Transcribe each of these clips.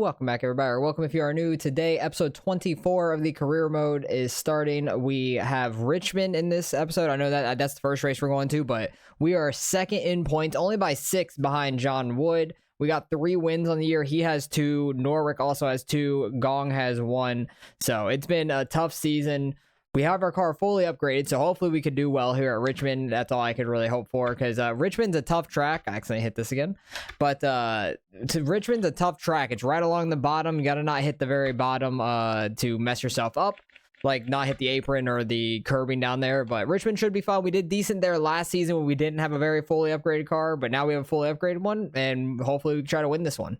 Welcome back, everybody, or welcome if you are new. Today, episode 24 of the career mode is starting. We have Richmond in this episode. I know that that's the first race we're going to, but we are second in points, only by 6 behind John Wood. We got 3 wins on the year. He has 2. Norwick also has 2. Gong has 1. So it's been a tough season. We have our car fully upgraded, so hopefully we could do well here at Richmond. That's all I could really hope for, because Richmond's a tough track. I accidentally hit this again. But Richmond's a tough track. It's right along the bottom. You got to not hit the very bottom to mess yourself up. Like, not hit the apron or the curbing down there. But Richmond should be fun. We did decent there last season when we didn't have a very fully upgraded car. But now we have a fully upgraded one, and hopefully we can try to win this one.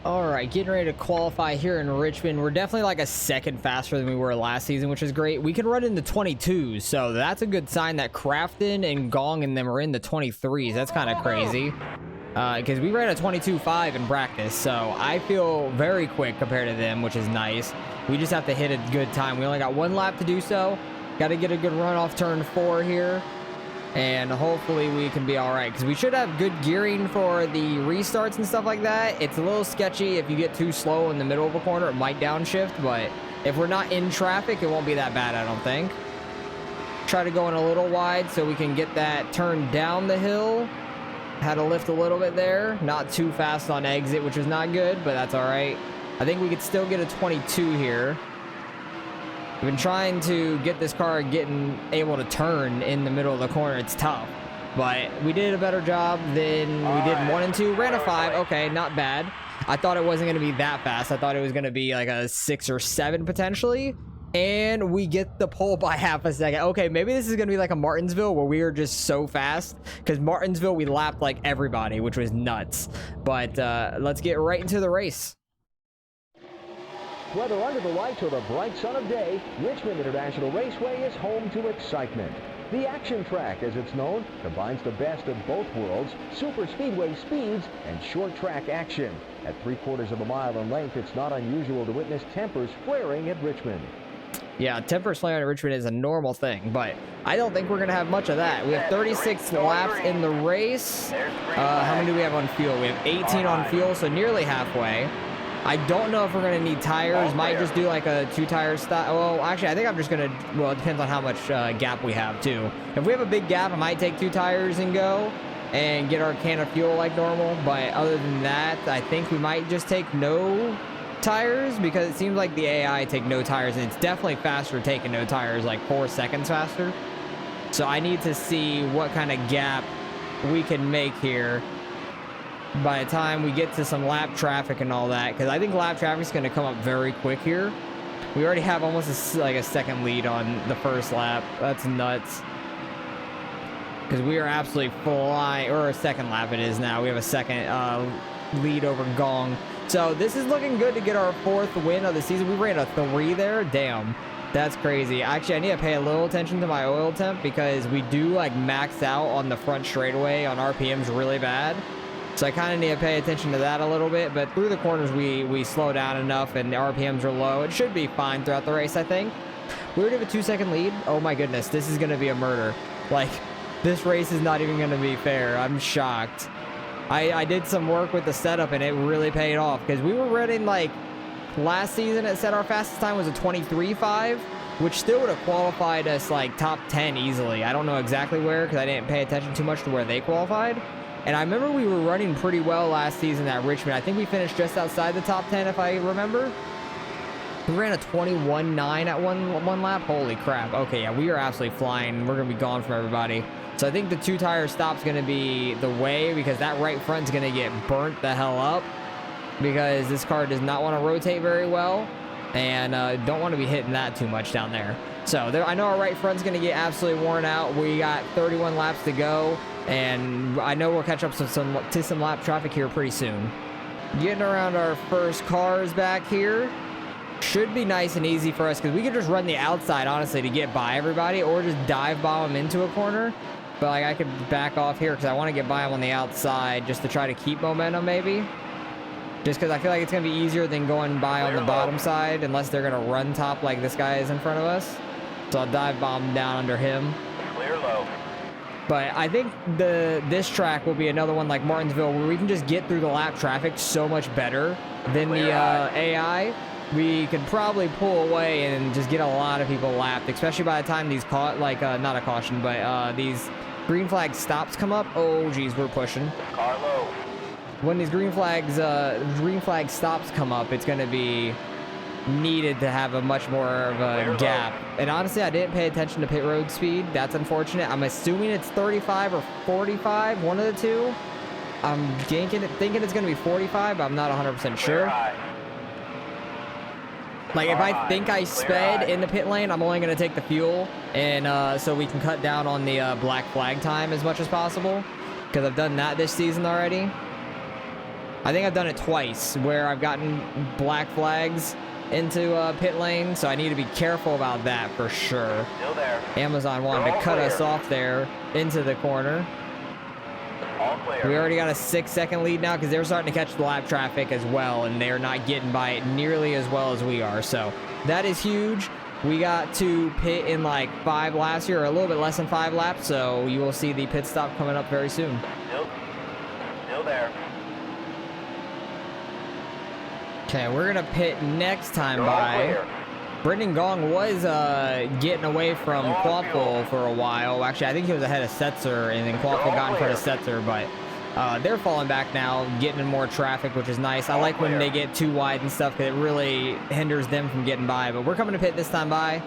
All right, getting ready to qualify here in Richmond. We're definitely like a second faster than we were last season, which is great. We can run into 22s, so that's a good sign that Crafton and Gong and them are in the 23s. That's kind of crazy, because we ran a 22.5 in practice, so I feel very quick compared to them, which is nice. We just have to hit a good time. We only got 1 lap to do so. Got to get a good run off turn 4 here. And hopefully we can be all right, because we should have good gearing for the restarts and stuff like that. It's a little sketchy. If you get too slow in the middle of a corner, it might downshift, but if we're not in traffic, it won't be that bad, I don't think. Try to go in a little wide so we can get that turn down the hill. Had to lift a little bit there. Not too fast on exit, which is not good, but that's all right. I think we could still get a 22 here. We've been trying to get this car able to turn in the middle of the corner. It's tough, but we did a better job than we did in 1 and 2. Ran a 5. Okay, not bad. I thought it wasn't going to be that fast. I thought it was going to be like a 6 or 7 potentially. And we get the pole by half a second. Okay, maybe this is going to be like a Martinsville where we are just so fast. Because Martinsville, we lapped like everybody, which was nuts. But let's get right into the race. Whether under the lights or the bright sun of day, Richmond International Raceway is home to excitement. The action track, as it's known, combines the best of both worlds, super speedway speeds and short track action. At 3/4 of a mile in length, it's not unusual to witness tempers flaring at Richmond. Yeah, tempers flaring at Richmond is a normal thing, but I don't think we're going to have much of that. We have 36 laps in the race. How many do we have on fuel? We have 18 on fuel, so nearly halfway. I don't know if we're going to need tires. Might just do like a 2-tire style. Well, actually, I think I'm just going to, well, it depends on how much gap we have, too. If we have a big gap, I might take 2 tires and go and get our can of fuel like normal. But other than that, I think we might just take no tires, because it seems like the AI take no tires, and it's definitely faster taking no tires, like 4 seconds faster. So I need to see what kind of gap we can make here by the time we get to some lap traffic and all that, because I think lap traffic is going to come up very quick here. We already have almost like a second lead on the first lap. That's nuts, because we are absolutely flying. Or a second lap it is now. We have a second lead over Gong. So this is looking good to get our 4th win of the season. We ran a 3 there. Damn, that's crazy. Actually, I need to pay a little attention to my oil temp, because we do like max out on the front straightaway on RPMs really bad. So I kind of need to pay attention to that a little bit, but through the corners we slow down enough and the RPMs are low. It should be fine throughout the race, I think. We already have a 2-second lead. Oh my goodness, this is going to be a murder. Like, this race is not even going to be fair. I'm shocked. I did some work with the setup and it really paid off, because we were running like last season. It said our fastest time was a 23.5, which still would have qualified us like top 10 easily. I don't know exactly where, because I didn't pay attention too much to where they qualified. And I remember we were running pretty well last season at Richmond. I think we finished just outside the top 10, if I remember. We ran a 21.9 at one lap. Holy crap. Okay, yeah, we are absolutely flying. We're going to be gone from everybody. So I think the 2-tire stop's going to be the way, because that right front's going to get burnt the hell up, because this car does not want to rotate very well, and don't want to be hitting that too much down there. So I know our right front's going to get absolutely worn out. We got 31 laps to go. And I know we'll catch up to some lap traffic here pretty soon. Getting around our first cars back here should be nice and easy for us, because we could just run the outside, honestly, to get by everybody, or just dive bomb them into a corner. But like, I could back off here because I want to get by them on the outside just to try to keep momentum, maybe. Just because I feel like it's going to be easier than going by on the bottom side, unless they're going to run top like this guy is in front of us. So I'll dive bomb down under him. Clear low. But I think this track will be another one like Martinsville where we can just get through the lap traffic so much better than the AI. We could probably pull away and just get a lot of people lapped, especially by the time these not a caution, but these green flag stops come up. Oh geez, we're pushing. Carlo. When these green flag stops come up, it's going to be needed to have a much more of a gap. And honestly, I didn't pay attention to pit road speed. That's unfortunate. I'm assuming it's 35 or 45, one of the two. I'm thinking it's going to be 45, but I'm not 100% sure. Like, if I think I sped in the pit lane, I'm only going to take the fuel, and so we can cut down on the black flag time as much as possible, because I've done that this season already. I think I've done it twice, where I've gotten black flags into pit lane, so I need to be careful about that for sure. Still there. Amazon wanted to cut us off there into the corner. All clear. We already got a 6-second lead now because they're starting to catch the lap traffic as well, and they're not getting by it nearly as well as we are. So that is huge. We got to pit in like 5 laps here, or a little bit less than 5 laps, so you will see the pit stop coming up very soon. Still there. Okay, we're gonna pit next time by. Brendan Gong was getting away from Quaffle for a while. Actually, I think he was ahead of Setzer, and then Quaffle got in front of Setzer, but they're falling back now, getting in more traffic, which is nice. I like when they get too wide and stuff, because it really hinders them from getting by. But we're coming to pit this time by.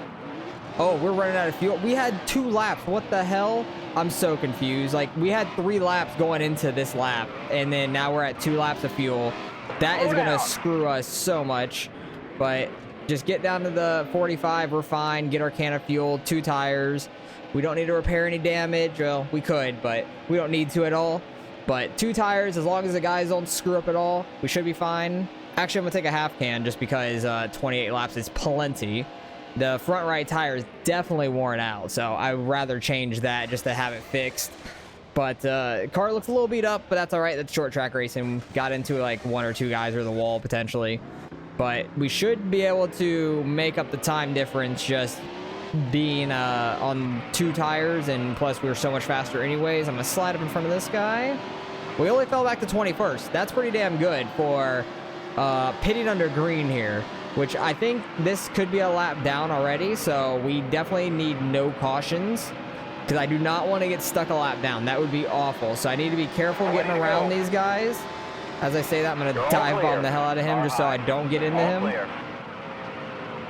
Oh, we're running out of fuel. We had 2 laps. What the hell? I'm so confused. Like, we had 3 laps going into this lap, and then now we're at 2 laps of fuel. That is going to screw us so much, but just get down to the 45. We're fine. Get our can of fuel, 2 tires. We don't need to repair any damage. Well, we could, but we don't need to at all. But 2 tires, as long as the guys don't screw up at all, we should be fine. Actually, I'm going to take a half can just because 28 laps is plenty. The front right tire is definitely worn out, so I'd rather change that just to have it fixed. But car looks a little beat up, but that's all right. That's short track racing. Got into like 1 or 2 guys or the wall potentially. But we should be able to make up the time difference just being on 2 tires, and plus we were so much faster anyways. I'm going to slide up in front of this guy. We only fell back to 21st. That's pretty damn good for pitting under green here, which I think this could be a lap down already, so we definitely need no cautions, because I do not want to get stuck a lap down. That would be awful. So I need to be careful getting around these guys. As I say that, I'm going to dive bomb the hell out of him just so I don't get into him.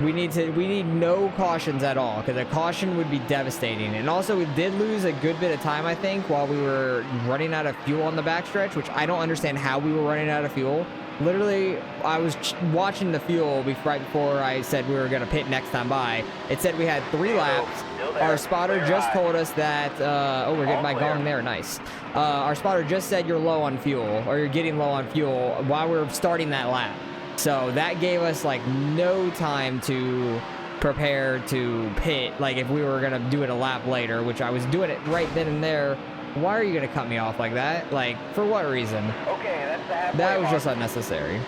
We need no cautions at all, because a caution would be devastating. And also, we did lose a good bit of time, I think, while we were running out of fuel on the backstretch, which I don't understand how we were running out of fuel. Literally, I was watching the fuel right before I said we were going to pit next time by. It said we had 3 laps. Our spotter just told us that, oh, we're getting my gong there, nice. Our spotter just said you're low on fuel, or you're getting low on fuel while we're starting that lap. So that gave us like no time to prepare to pit, like if we were going to do it a lap later, which I was doing it right then and there. Why are you going to cut me off like that? Like, for what reason? Okay, that's the halfway That was mark. just unnecessary.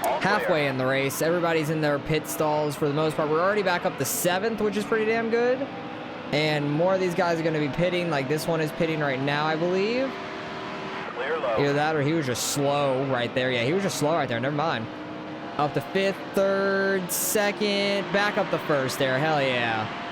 All Halfway clear. in the race, everybody's in their pit stalls for the most part. We're already back up to 7th, which is pretty damn good. And more of these guys are going to be pitting. Like this one is pitting right now, I believe. Clear low. Either that or he was just slow right there. Yeah, he was just slow right there. Never mind. Up to 5th, 3rd, 2nd. Back up to 1st there. Hell yeah.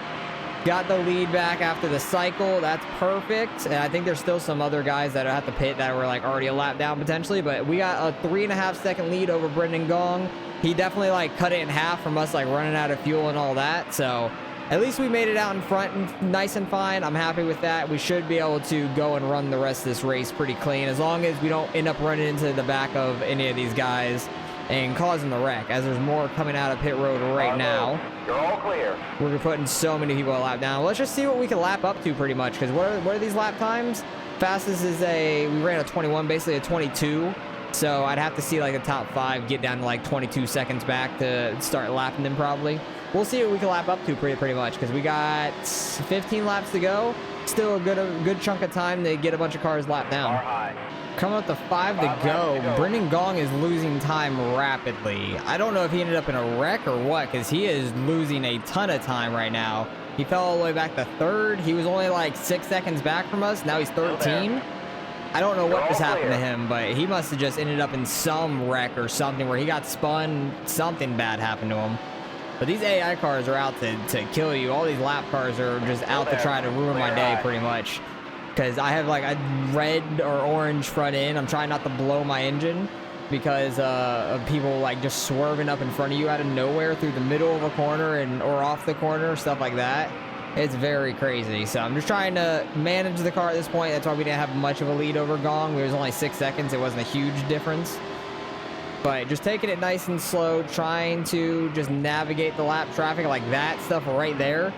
Got the lead back after the cycle. That's perfect. And I think there's still some other guys that are at the pit that were like already a lap down potentially. But we got a 3.5-second lead over Brendan Gong. He definitely like cut it in half from us like running out of fuel and all that. So at least we made it out in front and nice and fine. I'm happy with that. We should be able to go and run the rest of this race pretty clean, as long as we don't end up running into the back of any of these guys and causing the wreck, as there's more coming out of pit road right now. You're all clear. We're putting so many people a lap down. Let's just see what we can lap up to pretty much, because what are these lap times? Fastest is we ran a 21, basically a 22. So I'd have to see like the top 5 get down to like 22 seconds back to start lapping them probably. We'll see what we can lap up to pretty much, because we got 15 laps to go. Still a good chunk of time to get a bunch of cars lapped down. High. Coming up to 5 to go. Brendan Gong is losing time rapidly. I don't know if he ended up in a wreck or what, because he is losing a ton of time right now. He fell all the way back to third. He was only like 6 seconds back from us. Now he's 13. I don't know what just happened to him, but he must have just ended up in some wreck or something where he got spun. Something bad happened to him. But these AI cars are out to kill you. All these lap cars are just out to try to ruin my day pretty much. Because I have like a red or orange front end. I'm trying not to blow my engine because of people like just swerving up in front of you out of nowhere through the middle of a corner or off the corner, stuff like that. It's very crazy. So I'm just trying to manage the car at this point. That's why we didn't have much of a lead over Gong. It was only 6 seconds. It wasn't a huge difference. But just taking it nice and slow, trying to just navigate the lap traffic like that stuff right there,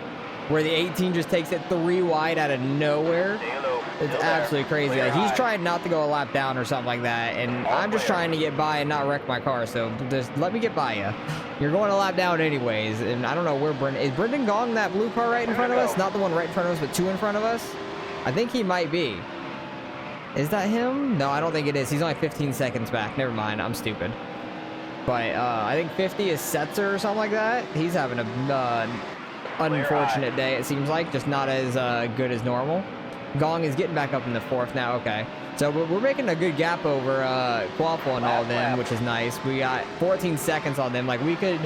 where the 18 just takes it 3 wide out of nowhere. It's absolutely crazy. Like, he's trying not to go a lap down or something like that, and I'm just trying to get by and not wreck my car. So just let me get by you. You're going a lap down anyways, and I don't know where Brendan is. Brendan Gong that blue car right in front of us? Not the one right in front of us, but 2 in front of us. I think he might be. Is that him? No, I don't think it is. He's only 15 seconds back. Never mind. I'm stupid. But I think 50 is Setzer or something like that. He's having a unfortunate day, it seems like. Just not as good as normal. Gong is getting back up in the 4th now. Okay. So we're making a good gap over Quaffle and all of them, which is nice. We got 14 seconds on them. Like, we could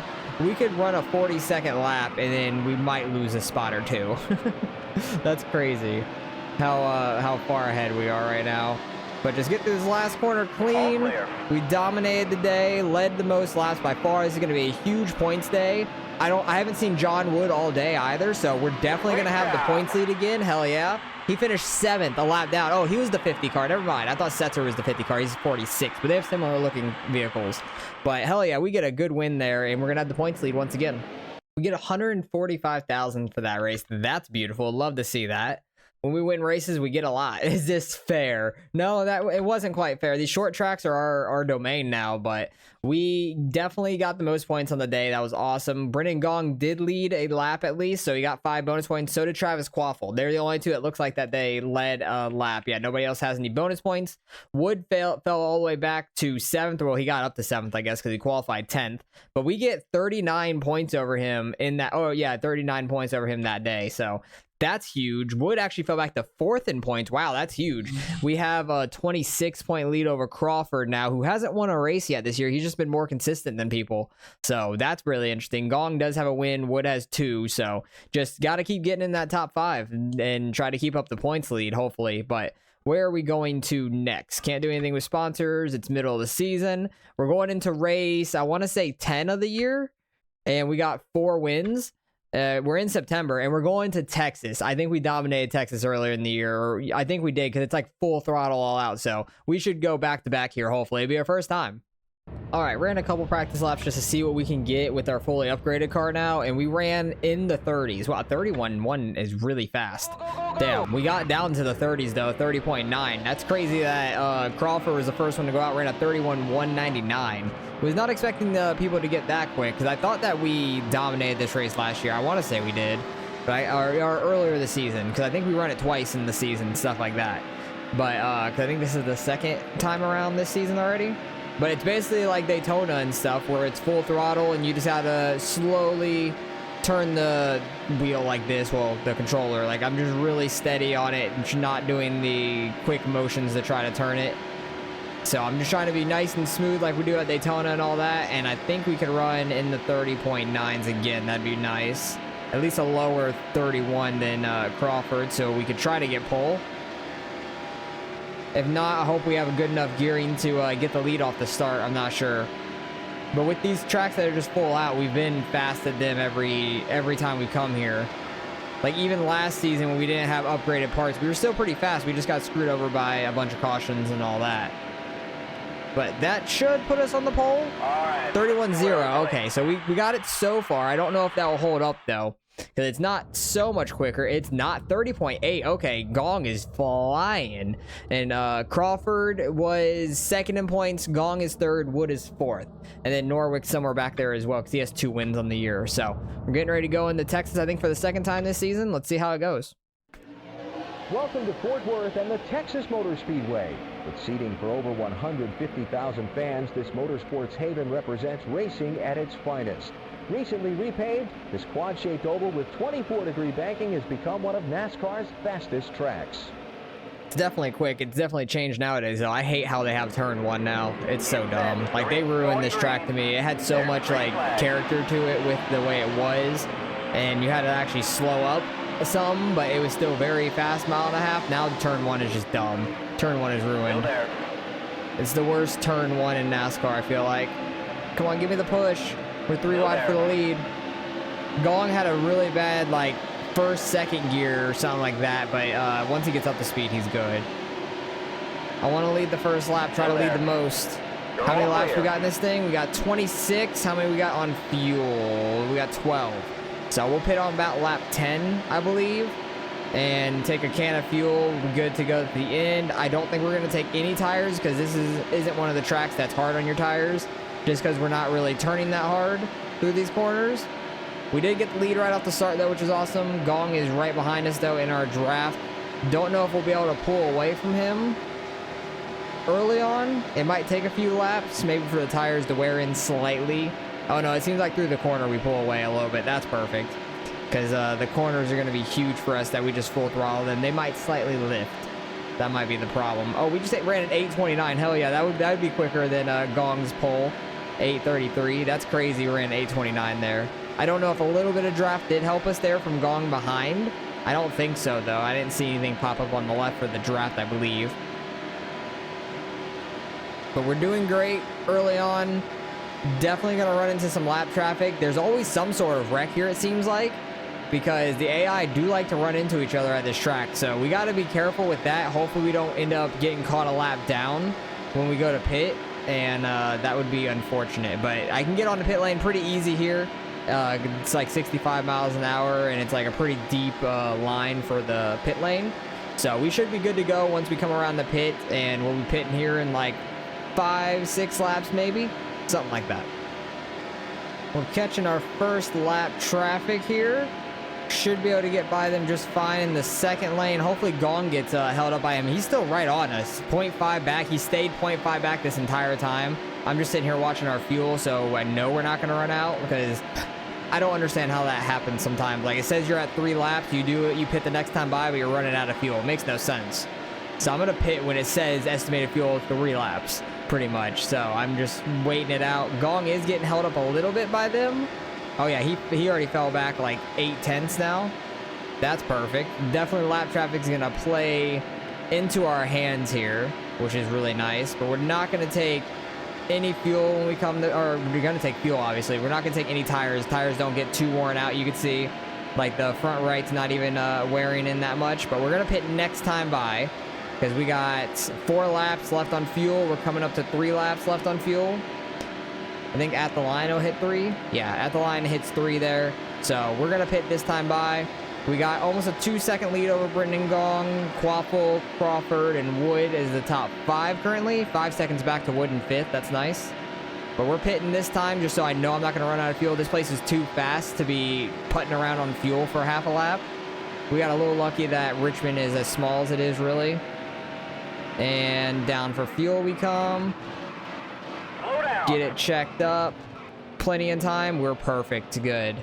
run a 40-second lap, and then we might lose a spot or 2. That's crazy. How far ahead we are right now. But just get through this last corner clean. We dominated the day, led the most laps by far. This is going to be a huge points day. I haven't seen John Wood all day either, so we're definitely going to have the points lead again. Hell yeah. He finished 7th, a lap down. Oh, he was the 50 car. Never mind. I thought Setzer was the 50 car. He's 46, but they have similar looking vehicles. But hell yeah, we get a good win there, and we're going to have the points lead once again. We get 145,000 for that race. That's beautiful. Love to see that. When we win races, we get a lot. Is this fair? No, it wasn't quite fair. These short tracks are our domain now, but we definitely got the most points on the day. That was awesome. Brendan Gong did lead a lap at least, so he got 5 bonus points. So did Travis Quaffle. They're the only 2 it looks like that they led a lap. Yeah, nobody else has any bonus points. Wood fell all the way back to 7th. Well, he got up to 7th, I guess, because he qualified 10th. But we get 39 points over him in that. Oh, yeah, 39 points over him that day. So that's huge. Wood actually fell back to 4th in points. Wow, that's huge. We have a 26-point lead over Crawford now, who hasn't won a race yet this year. He's just been more consistent than people. So that's really interesting. Gong does have a win. Wood has 2. So just got to keep getting in that top 5 and try to keep up the points lead, hopefully. But where are we going to next? Can't do anything with sponsors. It's middle of the season. We're going into race, I want to say 10 of the year. And we got 4 wins. We're in September, and we're going to Texas. I think we dominated Texas earlier in the year. Or I think we did, because it's like full throttle all out. So we should go back-to-back here, hopefully. It'll be our first time. All right, ran a couple practice laps just to see what we can get with our fully upgraded car now, and we ran in the 30s. Wow, 31.1 is really fast. Damn, we got down to the 30s, though, 30.9. That's crazy that Crawford was the first one to go out, ran a 31.199. Was not expecting the people to get that quick, because I thought that we dominated this race last year. I want to say we did, but or earlier this season, because I think we run it twice in the season, stuff like that. But because I think this is the 2nd time around this season already. But it's basically like Daytona and stuff, where it's full throttle and you just have to slowly turn the wheel like this. Well, the controller. Like, I'm just really steady on it and not doing the quick motions to try to turn it. So I'm just trying to be nice and smooth like we do at Daytona and all that. And I think we could run in the 30.9s again. That'd be nice. At least a lower 31 than Crawford, so we could try to get pole. If not, I hope we have a good enough gearing to get the lead off the start. I'm not sure. But with these tracks that are just full out, we've been fast at them every time we come here. Like, even last season when we didn't have upgraded parts, we were still pretty fast. We just got screwed over by a bunch of cautions and all that. But that should put us on the pole. 31.0. Okay, so we got it so far. I don't know if that will hold up, though, because it's not so much quicker. It's not 30.8. Okay, Gong is flying. And Crawford was 2nd in points. Gong is 3rd. Wood is 4th. And then Norwick somewhere back there as well, because he has 2 wins on the year. So we're getting ready to go into Texas, I think, for the 2nd time this season. Let's see how it goes. Welcome to Fort Worth and the Texas Motor Speedway. With seating for over 150,000 fans, this motorsports haven represents racing at its finest. Recently repaved, this quad-shaped oval with 24-degree banking has become one of NASCAR's fastest tracks. It's definitely quick. It's definitely changed nowadays, though. I hate how they have turn one now. It's so dumb. Like, they ruined this track to me. It had so much, like, character to it with the way it was, and you had to actually slow up some, but it was still very fast, mile and a half. Now turn one is just dumb. Turn one is ruined. It's the worst turn one in NASCAR, I feel like. Come on, give me the push. We're 3 wide for the lead. Gong had a really bad, like, first, second gear or something like that, but once he gets up to speed, he's good. I want to lead the first lap, try to lead the most. How many laps we got in this thing? We got 26. How many we got on fuel? We got 12. So we'll pit on about lap 10, I believe, and take a can of fuel. We're good to go at the end. I don't think we're going to take any tires because this isn't one of the tracks that's hard on your tires, just because we're not really turning that hard through these corners. We did get the lead right off the start, though, which is awesome. Gong is right behind us, though, in our draft. Don't know if we'll be able to pull away from him early on. It might take a few laps, maybe for the tires to wear in slightly. Oh, no, it seems like through the corner we pull away a little bit. That's perfect, because the corners are going to be huge for us that we just full throttle them. They might slightly lift. That might be the problem. Oh, we just ran at 8:29. Hell yeah, that would be quicker than Gong's pole, 8:33. That's crazy. We ran 8:29 there. I don't know if a little bit of draft did help us there from Gong behind. I don't think so, though. I didn't see anything pop up on the left for the draft, I believe. But we're doing great early on. Definitely going to run into some lap traffic. There's always some sort of wreck here, it seems like, because the AI do like to run into each other at this track. So we got to be careful with that. Hopefully we don't end up getting caught a lap down when we go to pit, and that would be unfortunate. But I can get on the pit lane pretty easy here. It's like 65 miles an hour, and it's like a pretty deep line for the pit lane. So we should be good to go once we come around the pit, and we'll be pitting here in like 5-6 laps maybe. Something like that. We're catching our first lap traffic here. Should be able to get by them just fine in the second lane. Hopefully Gong gets held up by him. He's still right on us. 0.5 back. He stayed 0.5 back this entire time. I'm just sitting here watching our fuel, so I know we're not going to run out, because I don't understand how that happens sometimes. Like, it says you're at 3 laps. You do it. You pit the next time by, but you're running out of fuel. It makes no sense. So I'm going to pit when it says estimated fuel 3 laps, pretty much. So I'm just waiting it out. Gong is getting held up a little bit by them. Oh, yeah, he already fell back like 8/10 now. That's perfect. Definitely lap traffic is going to play into our hands here, which is really nice. But we're not going to take any fuel when we come to, or we're going to take fuel, obviously. We're not going to take any tires. Tires don't get too worn out. You can see, like, the front right's not even wearing in that much. But we're going to pit next time by, because we got 4 laps left on fuel. We're coming up to 3 laps left on fuel. I think at the line it'll hit 3. Yeah, at the line it hits 3 there. So we're going to pit this time by. We got almost a 2-second lead over Brendan Gong. Quaffle, Crawford, and Wood is the top 5 currently. 5 seconds back to Wood in 5th. That's nice. But we're pitting this time just so I know I'm not going to run out of fuel. This place is too fast to be putting around on fuel for half a lap. We got a little lucky that Richmond is as small as it is, really. And down for fuel we come. Get it checked up. Plenty of time. We're perfect. Good.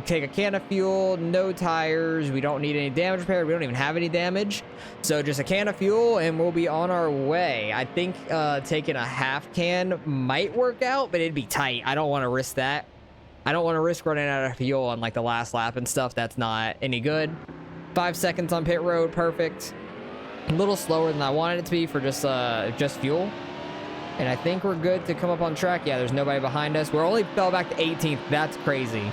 Take a can of fuel. No tires. We don't need any damage repair. We don't even have any damage. So just a can of fuel and we'll be on our way. I think taking a half can might work out, but it'd be tight. I don't want to risk that. I don't want to risk running out of fuel on like the last lap and stuff. That's not any good. 5 seconds on pit road. Perfect. A little slower than I wanted it to be for just fuel. And I think we're good to come up on track. Yeah, there's nobody behind us. We're only fell back to 18th. That's crazy.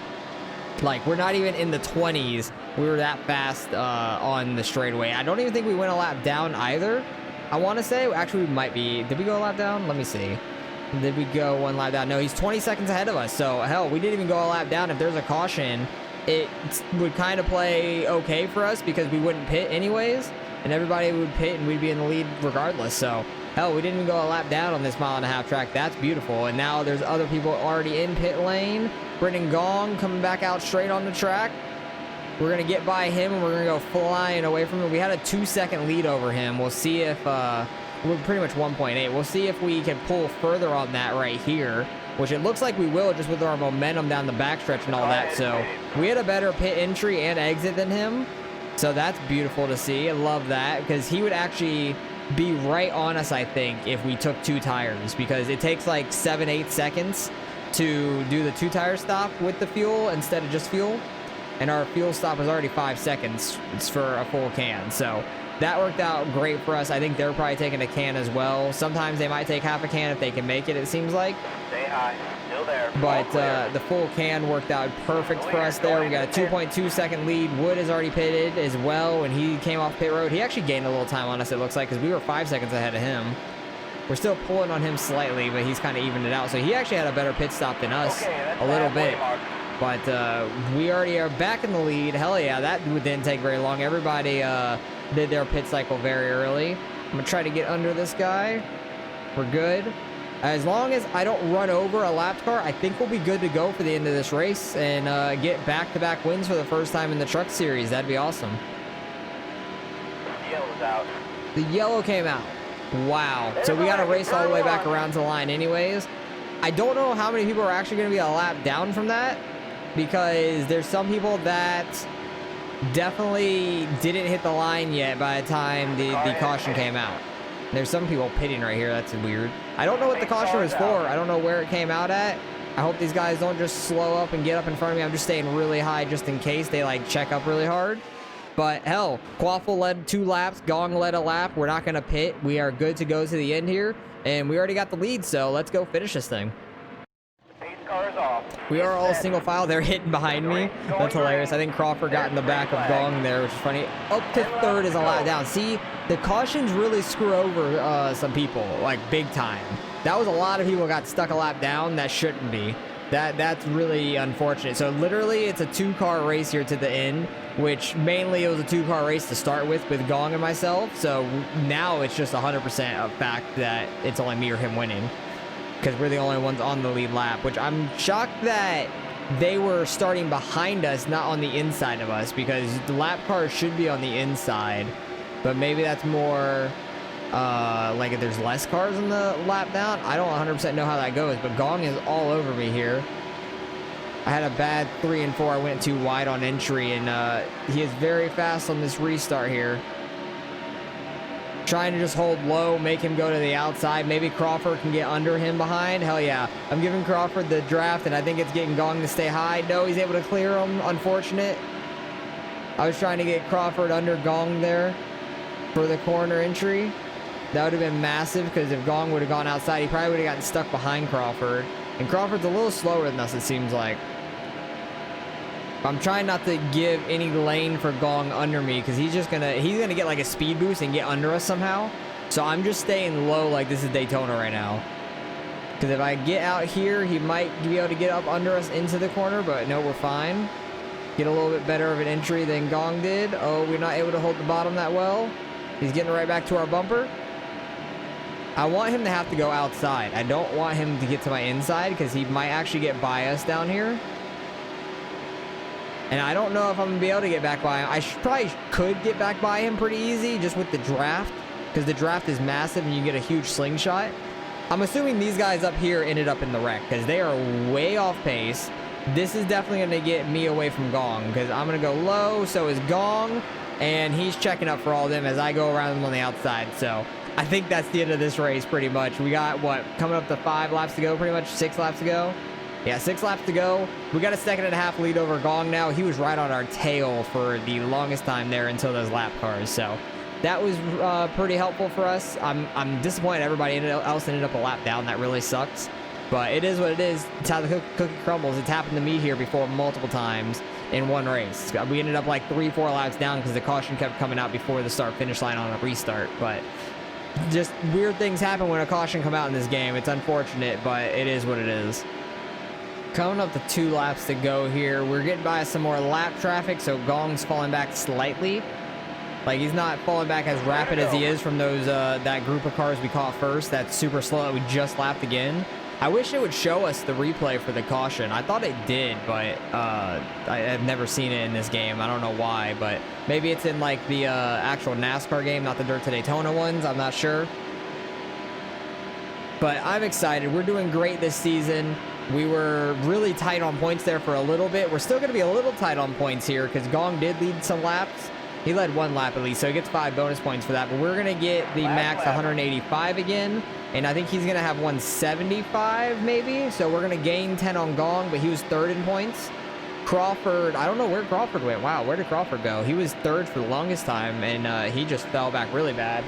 Like, we're not even in the 20s. We were that fast on the straightaway. I don't even think we went a lap down either. I want to say, actually, we might be. Did we go a lap down? Let me see. Did we go 1 lap down? No, he's 20 seconds ahead of us. So, hell, we didn't even go a lap down. If there's a caution, it would kind of play okay for us because we wouldn't pit anyways. And everybody would pit and we'd be in the lead regardless. So, hell, we didn't even go a lap down on this 1.5-mile track. That's beautiful. And now there's other people already in pit lane. Brendan Gong coming back out straight on the track. We're going to get by him, and we're going to go flying away from him. We had a 2-second lead over him. We'll see if, we're pretty much 1.8. We'll see if we can pull further on that right here, which it looks like we will just with our momentum down the backstretch and all that. So we had a better pit entry and exit than him. So that's beautiful to see. I love that because he would actually be right on us, I think, if we took 2 tires, because it takes like 7-8 seconds to do the 2-tire stop with the fuel instead of just fuel. And our fuel stop was already 5 seconds. It's for a full can. So that worked out great for us. I think they're probably taking a can as well. Sometimes they might take half a can if they can make it, it seems like. Stay high. Still there. But the full can worked out perfect for us there. We got a 2.2 second lead. Wood is already pitted as well. When he came off pit road, he actually gained a little time on us, it looks like, because we were 5 seconds ahead of him. We're still pulling on him slightly, but he's kind of evened it out. So he actually had a better pit stop than us a little bit. But we already are back in the lead. Hell yeah, that didn't take very long. Everybody did their pit cycle very early. I'm going to try to get under this guy. We're good. As long as I don't run over a lap car, I think we'll be good to go for the end of this race and get back-to-back wins for the first time in the Truck Series. That'd be awesome. Yellow's out. The yellow came out. Wow. So we got to race all the way back around to the line anyways. I don't know how many people are actually going to be a lap down from that, because there's some people that definitely didn't hit the line yet by the time the caution came out. There's some people pitting right here. That's weird. I don't know what the caution was for. I don't know where it came out at. I hope these guys don't just slow up and get up in front of me. I'm just staying really high just in case they like check up really hard. But hell, Quaffle led 2 laps. Gong led a lap. We're not going to pit. We are good to go to the end here. And we already got the lead, so let's go finish this thing. We are all single file. They're hitting behind me. That's hilarious. I think Crawford got in the back of Gong there, which is funny. Up to 3rd is a lap down. See, the cautions really screw over some people, like big time. That was a lot of people got stuck a lap down. That shouldn't be. That's really unfortunate. So literally, it's a 2-car race here to the end, which mainly it was a 2-car race to start with Gong and myself. So now it's just 100% a fact that it's only me or him winning, because we're the only ones on the lead lap, which I'm shocked that they were starting behind us, not on the inside of us, because the lap cars should be on the inside. But maybe that's more like if there's less cars in the lap down. I don't 100% know how that goes, but Gong is all over me here. I had a bad 3 and 4. I went too wide on entry, and he is very fast on this restart here. Trying to just hold low, make him go to the outside. Maybe Crawford can get under him behind. Hell yeah. I'm giving Crawford the draft, and I think it's getting Gong to stay high. No, he's able to clear him. Unfortunate. I was trying to get Crawford under Gong there for the corner entry. That would have been massive, because if Gong would have gone outside, he probably would have gotten stuck behind Crawford. And Crawford's a little slower than us, it seems like. I'm trying not to give any lane for Gong under me, because he's gonna get like a speed boost and get under us somehow. So I'm just staying low like this is Daytona right now. Because if I get out here, he might be able to get up under us into the corner, but no, we're fine. Get a little bit better of an entry than Gong did. Oh, we're not able to hold the bottom that well. He's getting right back to our bumper. I want him to have to go outside. I don't want him to get to my inside, because he might actually get by us down here. And I don't know if I'm going to be able to get back by him. I probably could get back by him pretty easy just with the draft, because the draft is massive and you get a huge slingshot. I'm assuming these guys up here ended up in the wreck, because they are way off pace. This is definitely going to get me away from Gong, because I'm going to go low, so is Gong, and he's checking up for all of them as I go around them on the outside. So I think that's the end of this race pretty much. We got, what, coming up to 5 laps to go pretty much, 6 laps to go. Yeah, 6 laps to go. We got a 1.5-second lead over Gong now. He was right on our tail for the longest time there until those lap cars. So that was pretty helpful for us. I'm disappointed everybody else ended up a lap down. That really sucks. But it is what it is. It's how the cookie crumbles. It's happened to me here before multiple times in one race. We ended up like 3-4 laps down because the caution kept coming out before the start-finish line on a restart. But just weird things happen when a caution come out in this game. It's unfortunate, but it is what it is. Coming up to 2 laps to go here. We're getting by some more lap traffic, so Gong's falling back slightly. Like, he's not falling back as rapid as he is from those that group of cars we caught first. That's super slow. We just lapped again. I wish it would show us the replay for the caution. I thought it did, but I've never seen it in this game. I don't know why, but maybe it's in like the actual NASCAR game, not the Dirt to Daytona ones. I'm not sure. But I'm excited. We're doing great this season. We were really tight on points there for a little bit. We're still going to be a little tight on points here because Gong did lead some laps. He led 1 lap at least, so he gets 5 bonus points for that. But we're going to get the max 185 again. And I think he's going to have 175 maybe. So we're going to gain 10 on Gong, but he was 3rd in points. Crawford, I don't know where Crawford went. Wow, where did Crawford go? He was 3rd for the longest time, and he just fell back really bad.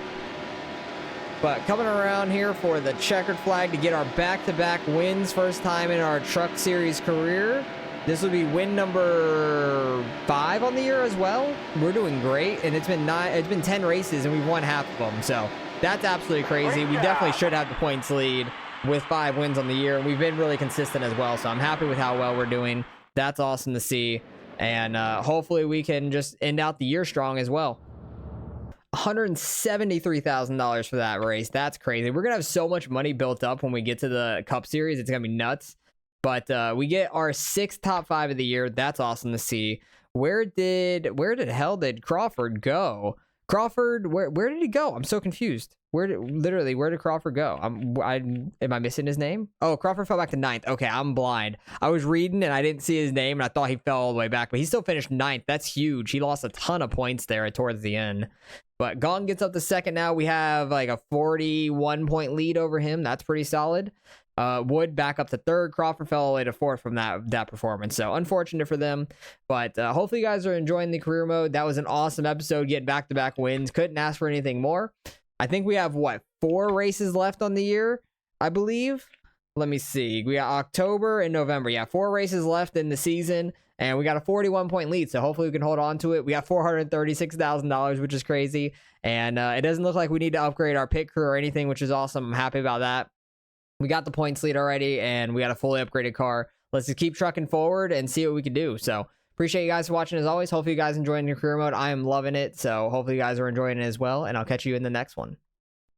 But coming around here for the checkered flag to get our back-to-back wins, first time in our Truck Series career. This will be win number 5 on the year as well. We're doing great, and it's been 10 races, and we've won half of them. So that's absolutely crazy. We definitely should have the points lead with 5 wins on the year, and we've been really consistent as well. So I'm happy with how well we're doing. That's awesome to see, and hopefully we can just end out the year strong as well. $173,000 for that race. That's crazy. We're gonna have so much money built up when we get to the Cup Series. It's gonna be nuts. But we get our 6th top 5 of the year. That's awesome to see. Where did Crawford go? Crawford, where did he go? I'm so confused. Where did Crawford go? Am I missing his name? Oh, Crawford fell back to 9th. Okay, I'm blind. I was reading and I didn't see his name, and I thought he fell all the way back, but he still finished 9th. That's huge. He lost a ton of points there towards the end. But Gong gets up to 2nd now. We have like a 41-point lead over him. That's pretty solid. Wood back up to 3rd. Crawford fell all the way to 4th from that performance. So unfortunate for them. But hopefully you guys are enjoying the career mode. That was an awesome episode, getting back-to-back wins. Couldn't ask for anything more. I think we have, 4 races left on the year, I believe. Let me see. We got October and November. Yeah, 4 races left in the season. And we got a 41-point lead, so hopefully we can hold on to it. We got $436,000, which is crazy. And it doesn't look like we need to upgrade our pit crew or anything, which is awesome. I'm happy about that. We got the points lead already, and we got a fully upgraded car. Let's just keep trucking forward and see what we can do. So appreciate you guys for watching as always. Hopefully you guys enjoying your career mode. I am loving it, so hopefully you guys are enjoying it as well, and I'll catch you in the next one.